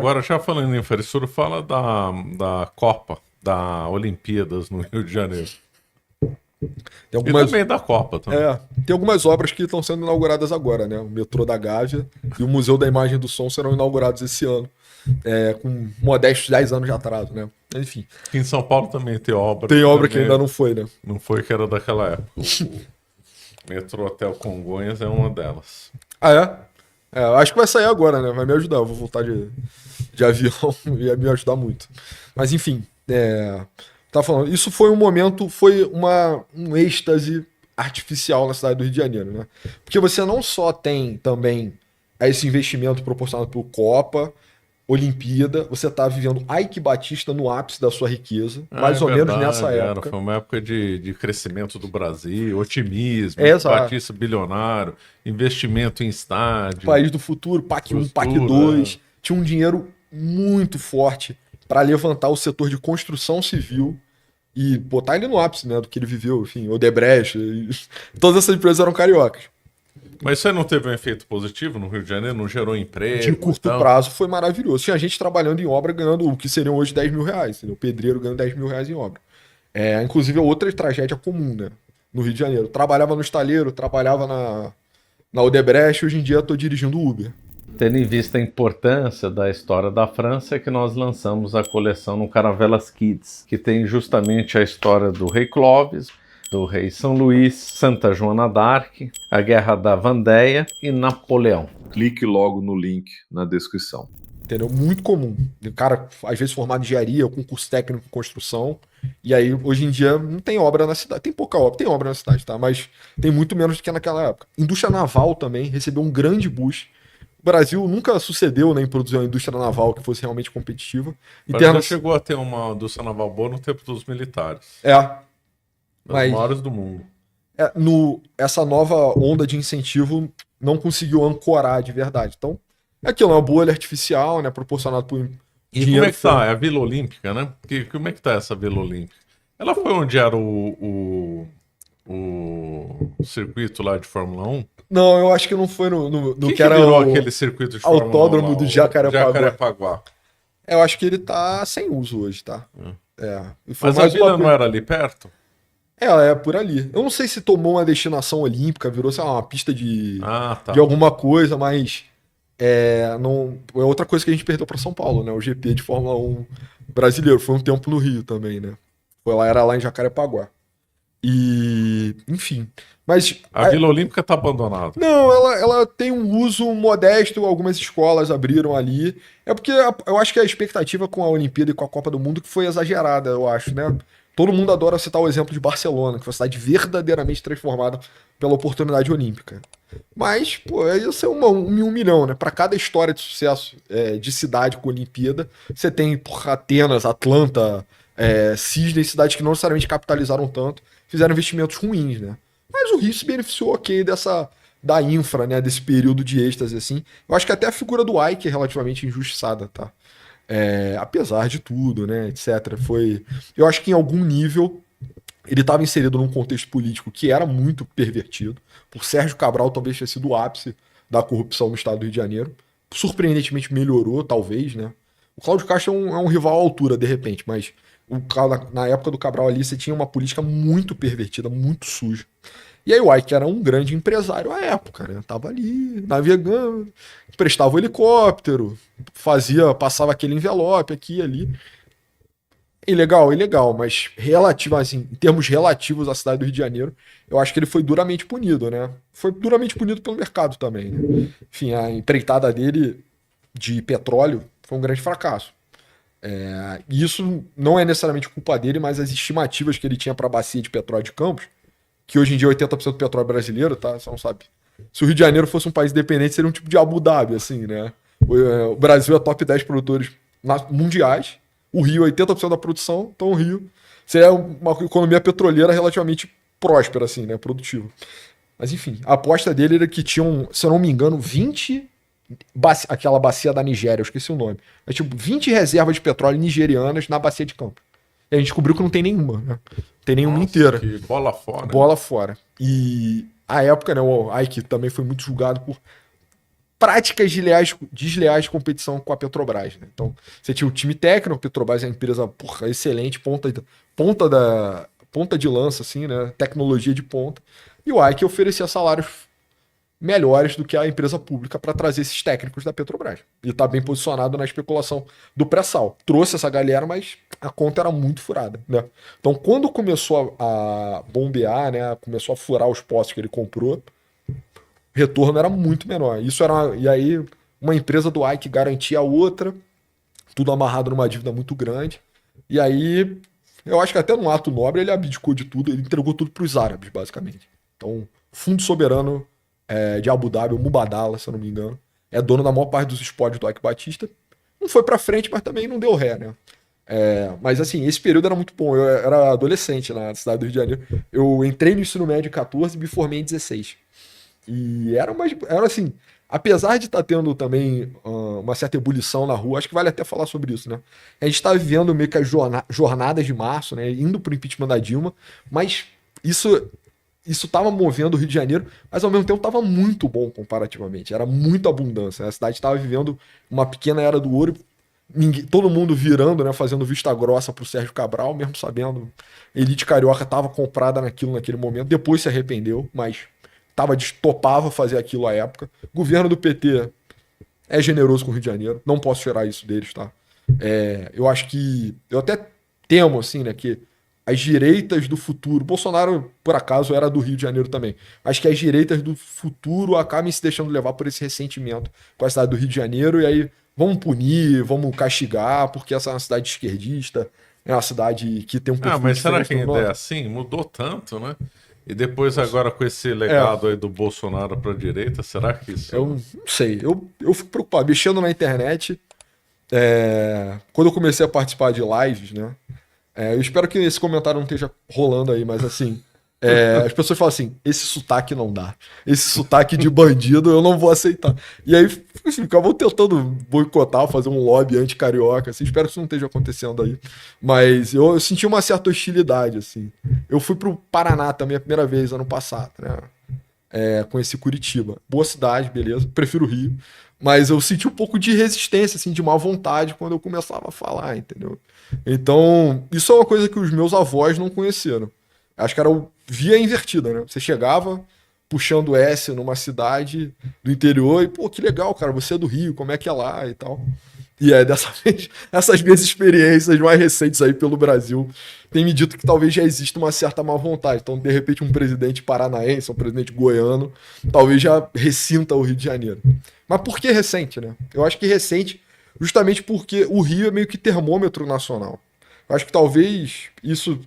agora já falando em infraestrutura, fala da Copa, da Olimpíadas no Rio de Janeiro. Tem E algumas, também da Copa também. tem algumas obras que estão sendo inauguradas agora, né? O metrô da Gávea e o Museu da Imagem e do Som serão inaugurados esse ano, com modestos 10 anos de atraso, né? Enfim, Aqui em São Paulo também tem obra. tem obra que também ainda não foi, né? não foi, que era daquela época. O metrô até o Congonhas é uma delas. Ah, é? Acho que vai sair agora, né? Vai me ajudar. Eu vou voltar de avião e ia me ajudar muito. Mas enfim, tá falando. Isso foi um momento, foi um êxtase artificial na cidade do Rio de Janeiro, né? Porque você não só tem também esse investimento proporcionado por Copa, Olimpíada, você tá vivendo Ike Batista no ápice da sua riqueza, mais ou menos nessa época. Foi uma época de crescimento do Brasil, otimismo, Exato. Batista bilionário, investimento em estádio. País do futuro, PAC 1, PAC Futuro, 2. Tinha um dinheiro muito forte para levantar o setor de construção civil e botar ele no ápice, né, do que ele viveu, enfim, Odebrecht, todas essas empresas eram cariocas. Mas isso aí não teve um efeito positivo no Rio de Janeiro? Não gerou emprego? De curto prazo foi maravilhoso. Tinha gente trabalhando em obra ganhando o que seriam hoje 10 mil reais, entendeu? O pedreiro ganhando 10 mil reais em obra. Inclusive, é outra tragédia comum, né, no Rio de Janeiro. Trabalhava no estaleiro, trabalhava na Odebrecht, hoje em dia estou dirigindo Uber. Tendo em vista a importância da história da França, é que nós lançamos a coleção no Caravelas Kids, que tem justamente a história do rei Clovis, do rei São Luís, Santa Joana d'Arc, a Guerra da Vandéia e Napoleão. Clique logo no link na descrição. Entendeu? Muito comum. O cara, às vezes, formado em engenharia, com curso técnico em construção. E aí, hoje em dia, não tem obra na cidade. Tem pouca obra, tem obra na cidade, tá? Mas tem muito menos do que naquela época. Indústria naval também recebeu um grande boost. O Brasil nunca sucedeu, né, em produzir uma indústria naval que fosse realmente competitiva. O Brasil chegou a ter uma indústria naval boa no tempo dos militares. Das maiores do mundo. Essa nova onda de incentivo não conseguiu ancorar de verdade. Então, é aquilo, é uma bolha artificial, né, proporcionada por e dinheiro. Como é que tá? É a Vila Olímpica, né? Como é que tá essa Vila Olímpica? Ela foi onde era o circuito lá de Fórmula 1? Não, eu acho que não foi no que era virou aquele circuito de Fórmula 1? Autódromo do Jacarepaguá. Eu acho que ele tá sem uso hoje, tá? Mas a vila não era ali perto? É por ali. Eu não sei se tomou uma destinação olímpica, virou, sei lá, uma pista de de alguma coisa, mas não, é outra coisa que a gente perdeu para São Paulo, né? O GP de Fórmula 1 brasileiro. Foi um tempo no Rio também, né? Era lá em Jacarepaguá. E, enfim. Mas a Vila Olímpica tá abandonada. Não, ela tem um uso modesto, algumas escolas abriram ali. É porque eu acho que a expectativa com a Olimpíada e com a Copa do Mundo que foi exagerada, eu acho, né? Todo mundo adora citar o exemplo de Barcelona, que foi uma cidade verdadeiramente transformada pela oportunidade olímpica. Mas, pô, isso é um milhão, né? Para cada história de sucesso de cidade com Olimpíada, você tem, porra, Atenas, Atlanta, Sydney, cidades que não necessariamente capitalizaram tanto, fizeram investimentos ruins, né? Mas o Rio se beneficiou, da infra, né? Desse período de êxtase, assim. Eu acho que até a figura do Ike é relativamente injustiçada, tá? Apesar de tudo, né? Etc. Eu acho que em algum nível ele estava inserido num contexto político que era muito pervertido. Por Sérgio Cabral talvez tenha sido o ápice da corrupção no estado do Rio de Janeiro. Surpreendentemente melhorou, talvez, né? O Cláudio Castro é um rival à altura, de repente, mas na época do Cabral ali, você tinha uma política muito pervertida, muito suja. E aí o Ike era um grande empresário à época, né? Tava ali, navegando, emprestava o helicóptero, passava aquele envelope aqui e ali. Ilegal, mas assim, em termos relativos à cidade do Rio de Janeiro, eu acho que ele foi duramente punido, né? Foi duramente punido pelo mercado também, né? Enfim, a empreitada dele de petróleo foi um grande fracasso. E isso não é necessariamente culpa dele, mas as estimativas que ele tinha para a bacia de petróleo de Campos, que hoje em dia é 80% do petróleo brasileiro, tá? Você não sabe. Se o Rio de Janeiro fosse um país independente, seria um tipo de Abu Dhabi, assim, né? O Brasil é top 10 produtores mundiais. O Rio, 80% da produção, então o Rio seria uma economia petroleira relativamente próspera, assim, né? Produtiva. Mas enfim, a aposta dele era que tinham, se eu não me engano, 20... aquela bacia da Nigéria, eu esqueci o nome. É tipo 20 reservas de petróleo nigerianas na bacia de Campos. E a gente descobriu que não tem nenhuma, né? Não tem nenhuma inteira. Que bola fora. Bola fora. E a época, né, o Ike também foi muito julgado por práticas desleais de competição com a Petrobras, né? Então, você tinha o time técnico, a Petrobras é uma empresa, porra, excelente, ponta de lança, assim, né? Tecnologia de ponta. E o Ike oferecia salários melhores do que a empresa pública para trazer esses técnicos da Petrobras. E tá bem posicionado na especulação do pré-sal. Trouxe essa galera, mas a conta era muito furada, né? Então, quando começou a bombear, né? Começou a furar os postos que ele comprou, o retorno era muito menor. E aí, uma empresa do Ike garantia a outra, tudo amarrado numa dívida muito grande. E aí, eu acho que até num ato nobre ele abdicou de tudo, ele entregou tudo para os árabes, basicamente. Então, Fundo Soberano de Abu Dhabi, o Mubadala, se eu não me engano, é dono da maior parte dos spots do Ike Batista. Não foi pra frente, mas também não deu ré, né? Mas assim, esse período era muito bom. Eu era adolescente na cidade do Rio de Janeiro. Eu entrei no ensino médio em 14 e me formei em 16. E era assim, apesar de estar tendo também uma certa ebulição na rua, acho que vale até falar sobre isso, né? A gente está vivendo meio que as jornadas de março, né? Indo pro impeachment da Dilma, mas isso estava movendo o Rio de Janeiro, mas ao mesmo tempo estava muito bom comparativamente. Era muita abundância, né? A cidade estava vivendo uma pequena era do ouro, todo mundo virando, né? Fazendo vista grossa pro Sérgio Cabral, mesmo sabendo. Elite carioca estava comprada naquele momento, depois se arrependeu, mas topava fazer aquilo à época. O governo do PT é generoso com o Rio de Janeiro, não posso tirar isso deles, tá? Eu acho que. Eu até temo, assim, né? Que as direitas do futuro. Bolsonaro, por acaso, era do Rio de Janeiro também. Acho que as direitas do futuro acabem se deixando levar por esse ressentimento com a cidade do Rio de Janeiro. E aí vamos punir, vamos castigar, porque essa é uma cidade esquerdista, é uma cidade que tem um perfil mas será que diferente ainda é assim? Mudou tanto, né? E depois agora com esse legado aí do Bolsonaro para a direita, será que isso... Eu não sei. Eu fico preocupado. Mexendo na internet, quando eu comecei a participar de lives, né? Eu espero que esse comentário não esteja rolando aí, mas assim, as pessoas falam assim, esse sotaque não dá. Esse sotaque de bandido eu não vou aceitar. E aí ficavam tentando boicotar, fazer um lobby anti-carioca, assim, espero que isso não esteja acontecendo aí. Mas eu senti uma certa hostilidade, assim. Eu fui pro Paraná também a primeira vez, ano passado, né? Conheci Curitiba. Boa cidade, beleza, prefiro o Rio. Mas eu senti um pouco de resistência, assim, de má vontade quando eu começava a falar, entendeu? Então, isso é uma coisa que os meus avós não conheceram. Acho que era via invertida, né? Você chegava puxando S numa cidade do interior e, pô, que legal, cara, você é do Rio, como é que é lá e tal. E dessa vez, essas minhas experiências mais recentes aí pelo Brasil têm me dito que talvez já exista uma certa má vontade. Então, de repente, um presidente paranaense, um presidente goiano, talvez já ressinta o Rio de Janeiro. Mas por que recente, né? Eu acho que recente justamente porque o Rio é meio que termômetro nacional. Eu acho que talvez isso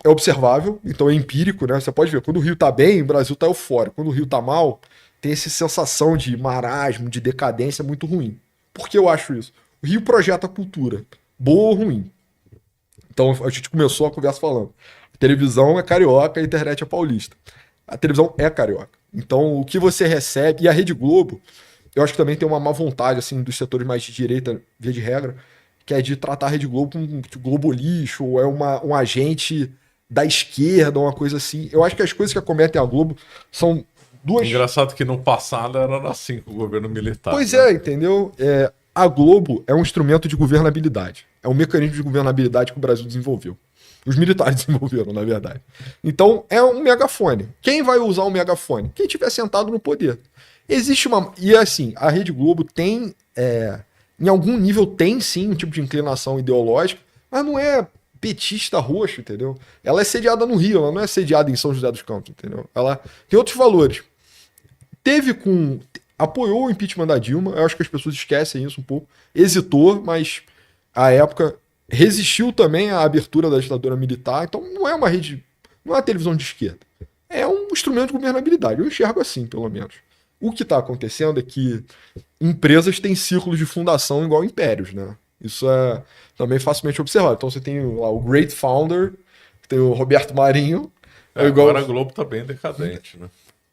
é observável, então é empírico, né? Você pode ver, quando o Rio tá bem, o Brasil tá eufórico. Quando o Rio tá mal, tem essa sensação de marasmo, de decadência muito ruim. Por que eu acho isso? O Rio projeta cultura, boa ou ruim. Então a gente começou a conversa falando. A televisão é carioca, a internet é paulista. A televisão é carioca. Então o que você recebe, e a Rede Globo, eu acho que também tem uma má vontade, assim, dos setores mais de direita, via de regra, que é de tratar a Rede Globo como Globo lixo, ou é um agente da esquerda, uma coisa assim. Eu acho que as coisas que acometem a Globo são duas... Engraçado que no passado era assim com o governo militar. Pois né? Entendeu? A Globo é um instrumento de governabilidade. É um mecanismo de governabilidade que o Brasil desenvolveu. Os militares desenvolveram, na verdade. Então, é um megafone. Quem vai usar o megafone? Quem estiver sentado no poder. Existe uma... E assim, a Rede Globo tem... em algum nível tem sim um tipo de inclinação ideológica, mas não é petista roxo, entendeu? Ela é sediada no Rio, ela não é sediada em São José dos Campos, entendeu? Ela tem outros valores. Apoiou o impeachment da Dilma, eu acho que as pessoas esquecem isso um pouco. Hesitou, mas à época resistiu também à abertura da ditadura militar, então não é uma rede, não é uma televisão de esquerda. É um instrumento de governabilidade, eu enxergo assim, pelo menos. O que está acontecendo é que empresas têm círculos de fundação igual impérios, né? Isso é também facilmente observado. Então você tem lá o Great Founder, tem o Roberto Marinho. Agora a Globo tá bem decadente, né?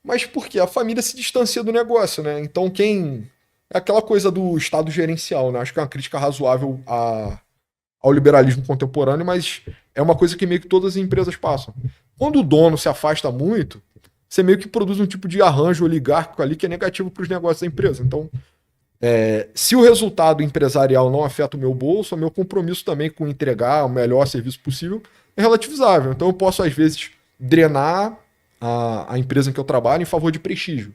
Mas por quê? A família se distancia do negócio, né? Então é aquela coisa do Estado gerencial, né? Acho que é uma crítica razoável ao liberalismo contemporâneo, mas é uma coisa que meio que todas as empresas passam. Quando o dono se afasta muito, você meio que produz um tipo de arranjo oligárquico ali que é negativo para os negócios da empresa. Então, se o resultado empresarial não afeta o meu bolso, o meu compromisso também com entregar o melhor serviço possível é relativizável. Então eu posso, às vezes, drenar a empresa em que eu trabalho em favor de prestígio.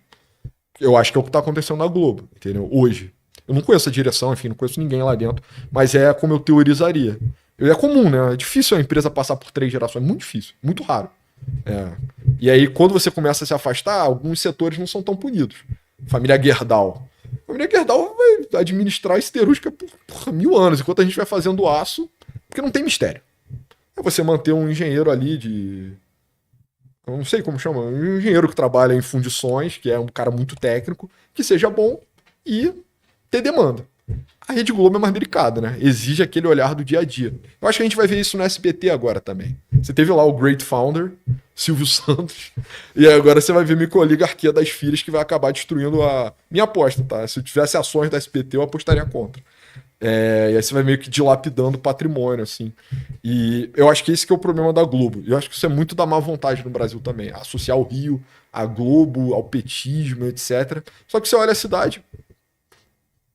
Eu acho que é o que está acontecendo na Globo, entendeu? Hoje. Eu não conheço a direção, enfim, não conheço ninguém lá dentro, mas é como eu teorizaria. É comum, né? É difícil a empresa passar por 3 gerações, muito difícil, muito raro. E aí, quando você começa a se afastar, alguns setores não são tão punidos. Família Gerdau. A família Gerdau vai administrar a siderúrgica por 1000 anos, enquanto a gente vai fazendo aço, porque não tem mistério. É você manter um engenheiro ali de... Eu não sei como chama, um engenheiro que trabalha em fundições, que é um cara muito técnico, que seja bom e ter demanda. A Rede Globo é mais delicada, né? Exige aquele olhar do dia a dia. Eu acho que a gente vai ver isso no SBT agora também. Você teve lá o Great Founder, Silvio Santos, e agora você vai ver microoligarquia das filhas que vai acabar destruindo a... Minha aposta, tá? Se eu tivesse ações da SBT, eu apostaria contra. E aí você vai meio que dilapidando o patrimônio, assim. E eu acho que esse que é o problema da Globo. Eu acho que isso é muito da má vontade no Brasil também. Associar o Rio à Globo, ao petismo, etc. Só que você olha a cidade...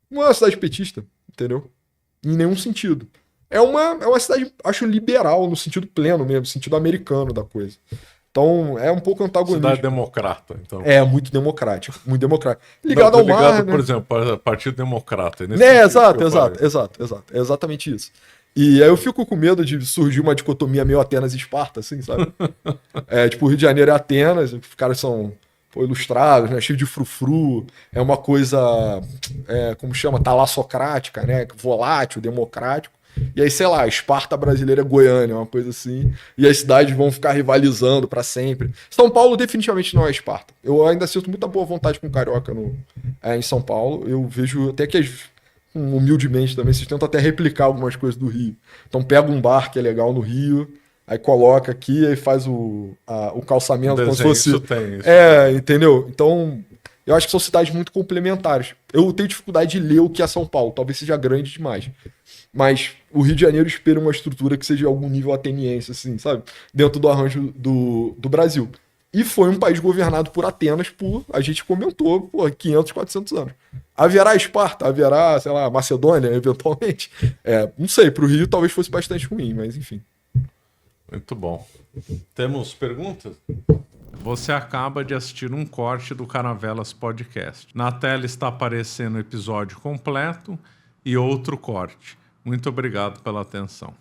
Não é uma cidade petista, entendeu? Em nenhum sentido. É uma cidade, acho, liberal, no sentido pleno mesmo, no sentido americano da coisa. Então, é um pouco antagonista. Cidade democrata, então. É, muito democrático, muito democrático. Ligado ao mar, né? Por exemplo, ao Partido Democrata. Exato. É exatamente isso. E aí eu fico com medo de surgir uma dicotomia meio Atenas e Esparta, assim, sabe? Tipo, o Rio de Janeiro é Atenas, os caras são... ilustrados, né? Cheio de frufru, é uma coisa, como chama, talassocrática, né? Volátil, democrático. E aí, sei lá, a Esparta brasileira é Goiânia, uma coisa assim. E as cidades vão ficar rivalizando para sempre. São Paulo definitivamente não é Esparta. Eu ainda sinto muita boa vontade com o Carioca em São Paulo. Eu vejo até que, humildemente também, vocês tentam até replicar algumas coisas do Rio. Então pega um bar que é legal no Rio... Aí coloca aqui e faz o calçamento como se fosse... Isso tem, isso. Entendeu? Então, eu acho que são cidades muito complementares. Eu tenho dificuldade de ler o que é São Paulo. Talvez seja grande demais. Mas o Rio de Janeiro espera uma estrutura que seja de algum nível ateniense, assim, sabe? Dentro do arranjo do Brasil. E foi um país governado por Atenas a gente comentou, 500, 400 anos. Haverá Esparta? Haverá, sei lá, Macedônia, eventualmente? Não sei, pro Rio talvez fosse bastante ruim, mas enfim. Muito bom. Temos perguntas? Você acaba de assistir um corte do Caravelas Podcast. Na tela está aparecendo o episódio completo e outro corte. Muito obrigado pela atenção.